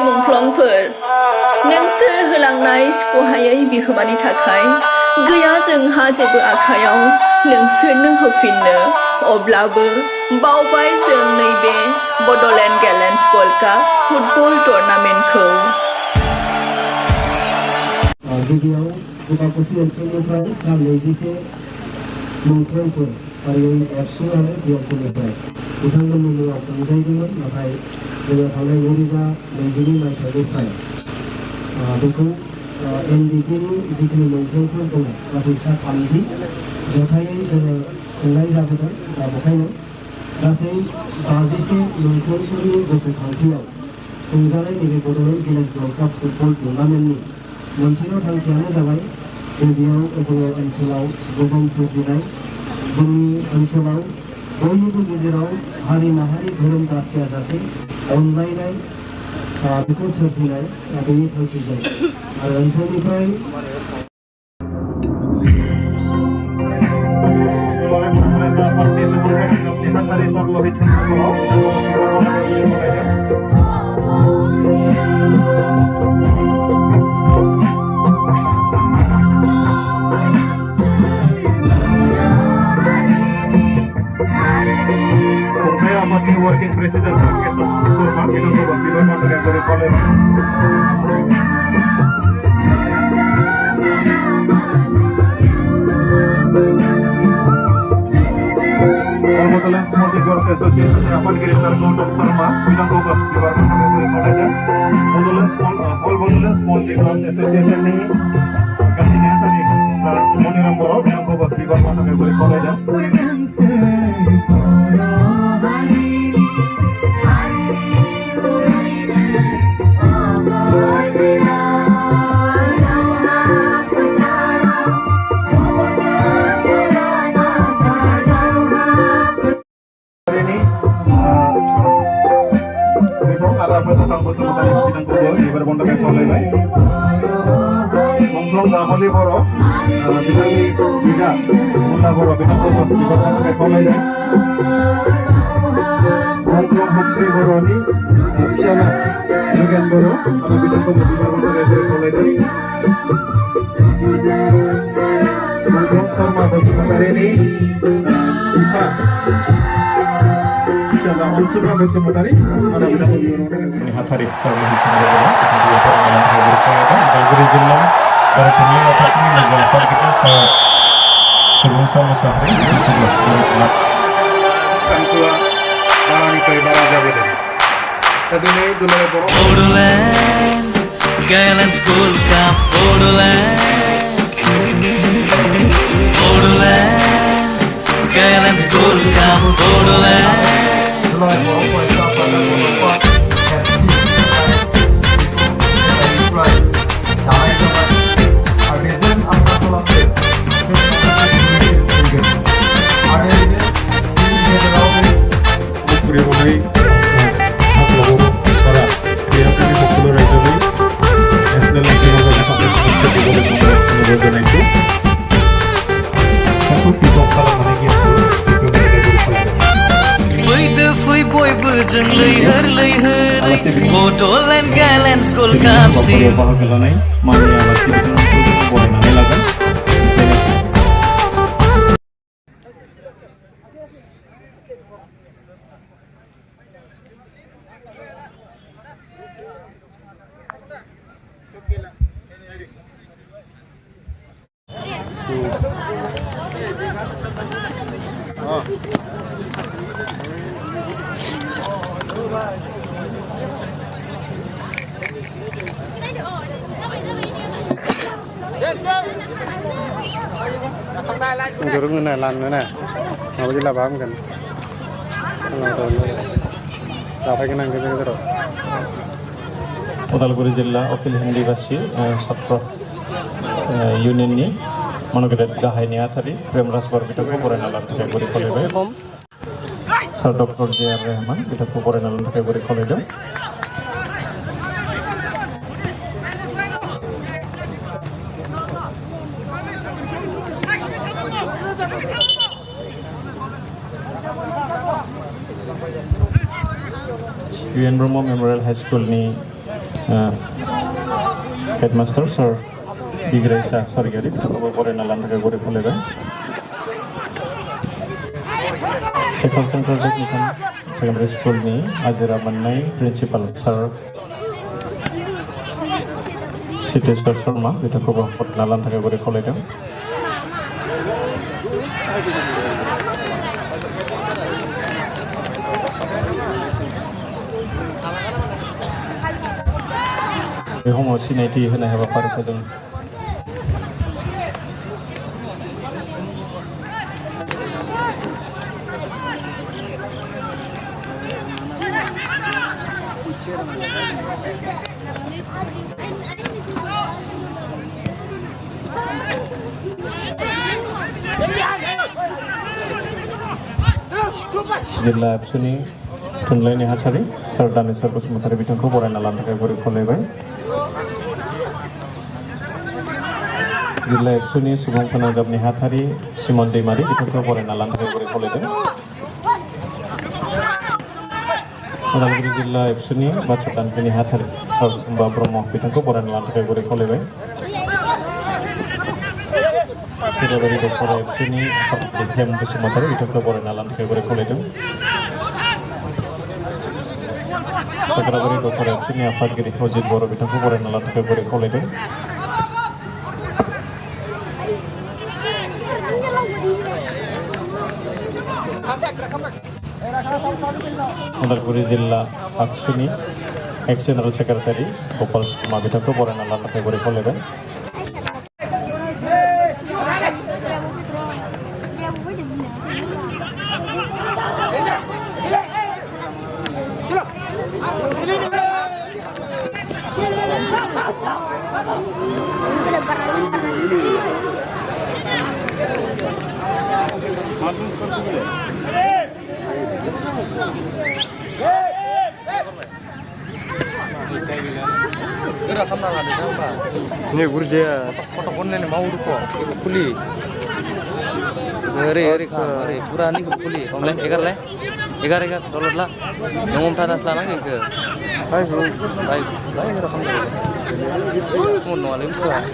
मुंख्लंफोर नोंसोर होलांनाय सुख'हायै बिहोमानि थाखाय गैया जोंहा जेबो आखायाव नोंसोरनो होफिननो अब्लाबो बावबाय जों नैबे बड'लेण्ड गेलेन्स गल्ड काप फुटबल टुर्नामेन्टखौ गिबियाव गोबांथि ओनसोलनिफ्राय सा 21 मुंख्लंफोर फारियै एबसु आरो बिएमफोरनिफ्राय बिथांमोननि मुङाव खुंजायदोंमोन नाथाय जोङो थांनाय 2022 मायथाइनिफ्राय बेखौ एनडिपिनि जिखिनि मुंख्लंफोर दङ गासै सा 30 जथायै जोङो खुंनाय जाबोदों दा बेखायनो गासै 51 मुंख्लंफोरनि गोसोखांथियाव खुंजानाय नैबे बड'लेण्ड गेलेन्स गल्ड काप फुटबल टुर्नामेन्टनि मोनसेल' थांखियानो जाबाय बेयाव जोङो ओनसोलाव गोजोन सोरजिनाय जोंनि ओनसोलाव बयनिबो गेजेराव हारि माहारि धोरोम बासियाजासे अनलायनाय बेखौ सोरजिनाय बेनि थांखिजों आरो ओनसोलनिफ्राय Working President Surma Bidang Bidang dari College. Kemudian Sporting Association Rapat Director Dr. Surma Bidang Department dari College. Kemudian Sporting Association ini kasihnya tadi Moniram Boro Bidang Department dari College. Ramali Boro, Binali Bija, Mula Boro, Binali College. Mongkrong Putri Boroni, Bisana, Yugan Boro, atau Binali College. Mongkrong Sarma Basumatari ini, kita Bisana Unsura Basumatari, ada Binali College. Hatari Sarma Basumatari, dia orang yang berkaitan dengan Zillah. Para pemilih otak ini menjawab kita sebelum sama sehari Santua Barani Kai Baraja Beda. Tadune Dulare Boro. Bordland Gallant School Cup Bordland Gallant School Cup Bordland. Dulare Boro Puasa pada nomor 4 Fui bयबो जों लैहोर Bordland Gallant School Cup sih. Jurung ini lan ini, apa sih lah paham kan? Kalau tahu ni, apa yang nak kita terus? Udalguri Jilla Okil Hindi Basi Satra Union ni mana kita gahai ni athari Premras Bar kita kuburan alam kita beri kolej. Sir Dr. J.R. Rahman kita kuburan alam kita beri kolej. UN Bromo Memorial High School ni Headmaster Sir Digraisa Sargari बिथांखौबो बरायना लानो थाखाय गरि खावलायबाय shekel central टेक्निशियान secondary स्कुलनि आजिरा मोननाय principal सार सिद्धेश्वर शर्मा बिथांखौबो बरायना लानो थाखाय गरि खावलायदों बे समाव सिनायथि होनाय हाबाफारिखौ जों जिल्ला एबसुनि थुनलाइ नेहाथारि सार दानेश्वर बसुमतारी बिथांखौ बरायना लानो थाखाय गरि खावलायबाय जिल्ला एबसुनि सुबुं फोनांजाब नेहाथारि सिमन दैमारि बिथांखौ बरायना लानो थाखाय गरि खावलायदों उदालगुरि जिल्ला एबसुनि बाथ्रा दान्थि नेहाथारि सार सुम्बा ब्रह्म बिथांखौ बरायना लानो थाखाय गरि खावलायबाय खैराबारि दखरा एबसुनि हेम बसुमतारी बिथांखौ बरायना लानो थाखाय गरि खावलायदों खैराबारि दखरा एबसुनि आफादगिरि अजित बर' बिथांखौ बरायना लानो थाखाय गरि खावलायदों उदालगुरि जिल्ला आगसुनि ex general secretary Gopal Sharma बिथांखौ बरायना लानो थाखाय गरि खावलायबाय Ini gurja. Kotak online mau dulu kok, kuli. Eri pura ni kuli. Online egar download lah. Ngomong tanah selana ke? Baik. Rekam dulu. Kamu nolak itu ah.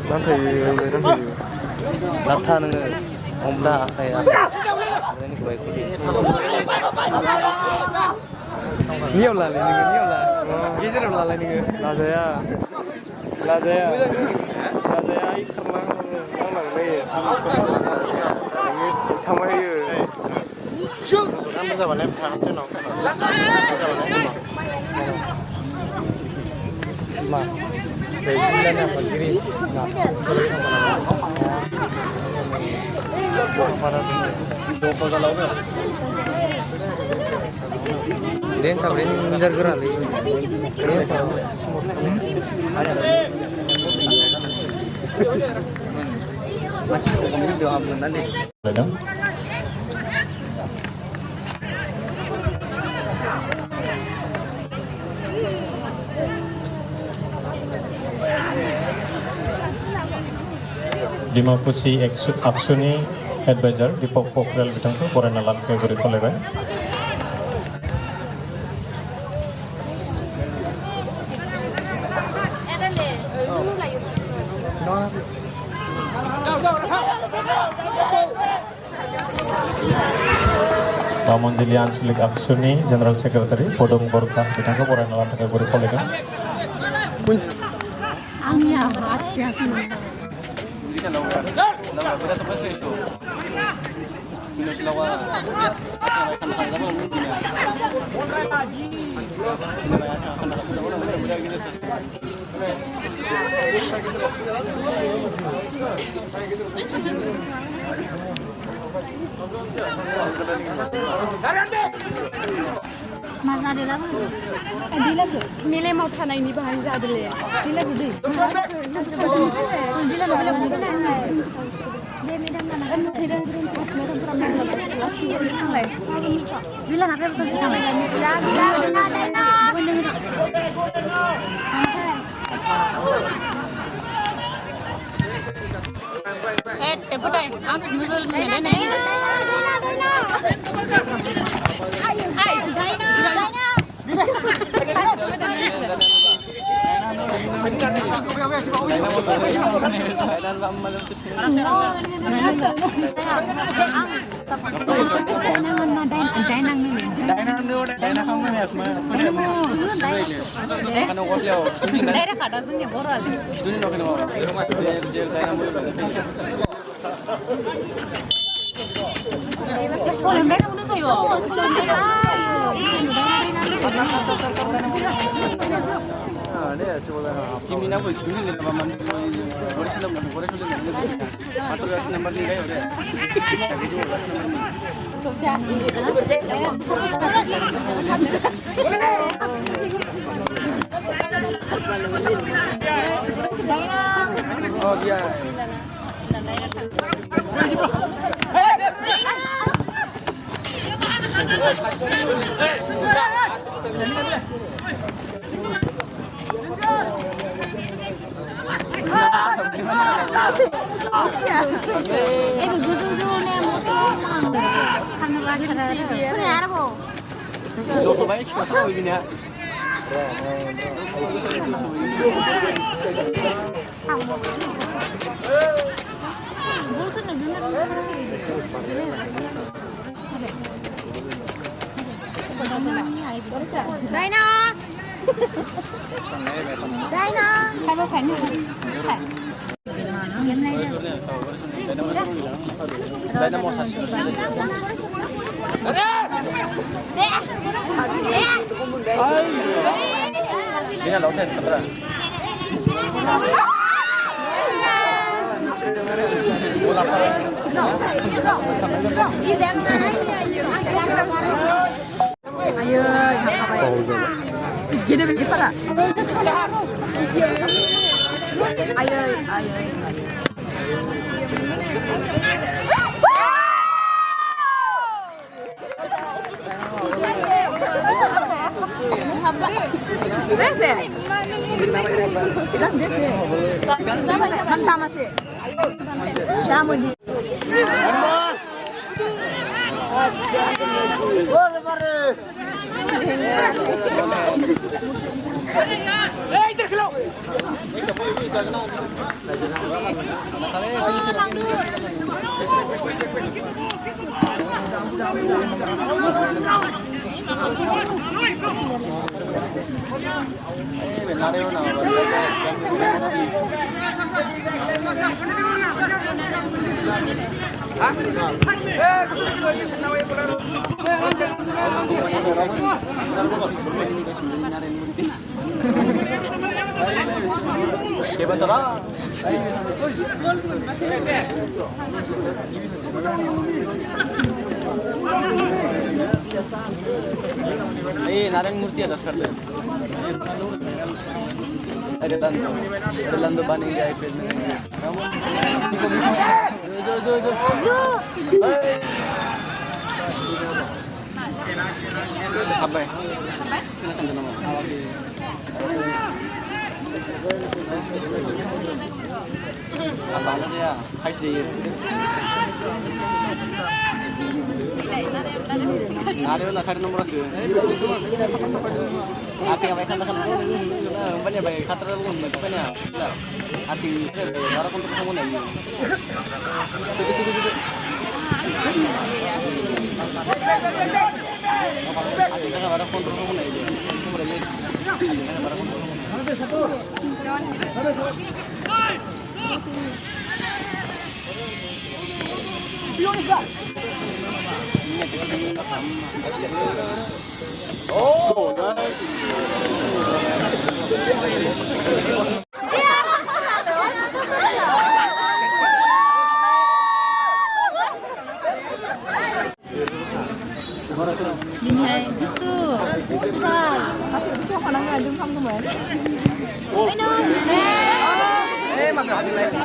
Nanti. Laptop nengah. Omla kayak. Ini baik kuli. Niau lah. Gizer lah ni. Lazaya ikhlas orang lagi. Tamai ye. Kan bisa balik paham tu nak. Ma. Presiden yang berdiri. Dua kalau ni. Lain sabrin jaga lagi. Dimapusi Aksuni Advisor di Pokral Bitangku Borana Lan Kegori Koleba. Pamon Dilian Silik Aksuni General Secretary Podong Borka Bitangku Borana Lan Kegori Koleba. Mas adalah Adila tu. Milih mau tanah ini bahan Adila. Adila tu deh. Adila nak beli apa? Dia medan mana? Kan medan pas medan pernah lagi yang lain. Bila nak beli betul yang lain. Ya, ada. Bukan dengan. Teputai. Aku nuzul medan ni. Dina. Kimi na ko excuse ni ba man gore sulam matur gas number ni gayo re oh dia Dosa baik siapa begini ya? Dina. Dina. Hai ba phải không? Game này đi. Dina mau sasi. Dina lo tes katra. Bola apa? Ayo, gede begitu para. Ayo. Dese. Mantap masih. Jamu di. Narayan मूर्ति ada sekarang. Ada landu bani gaya pe. Zo. Abai. Kena sanjung nama. Apa lagi ya? Hai sih. Ada na 6 nomor sih. Ati yang baik kan umpamanya baik khatra pun umpamanya. Ati baru untuk kamu lagi. Ati kan baru untuk kamu lagi. Oh, Ini hai, bistu. Cepat. Kasih itu cuma nang ngandung kamu kemarin. Ayo. mana ada lagi?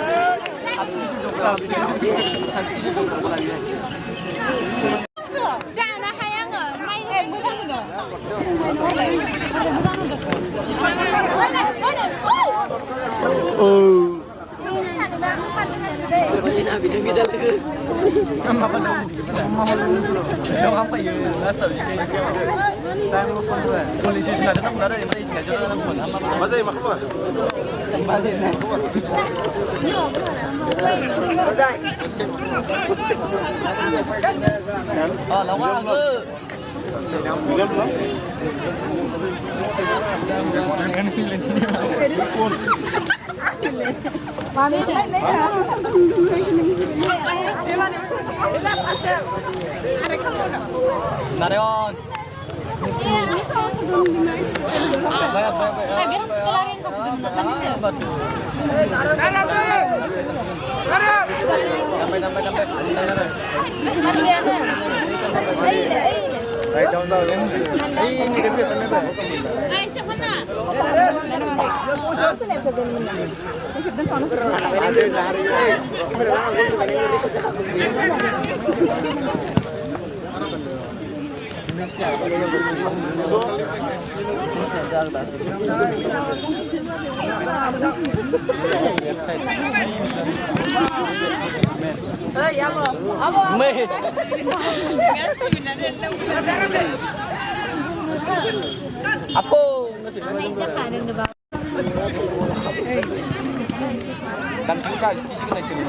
Dong apa ya? Last time ini saya mau semua. Polisi sudah datang berada di sini sudah datang pun. Bazai makmur. Bazai makmur. Bazai. Oh, lawan ke. Dengan sini sini. Narion. Apa? Dan suka isi kita sini.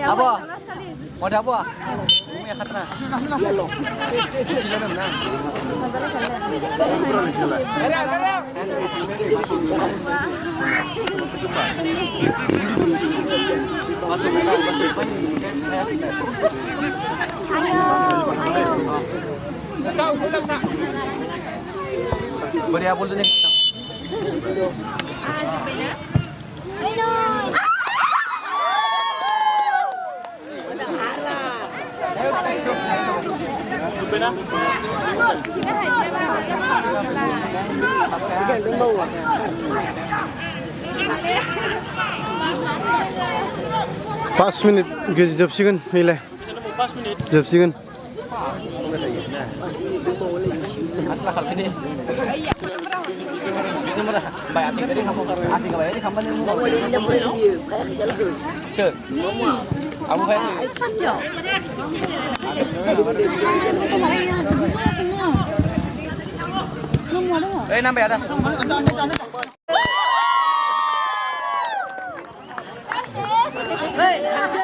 Apa? Mau ada apa? Ini ya katanya. Boleh apa dulu nih? Pas menit 접시근 밀래. 접시근. Asal kalau ini. Bisnis mana? Bayar ating tadi kamu ating bayar ini kamu yang mau Cek. Kamu bayar. Nambah ada.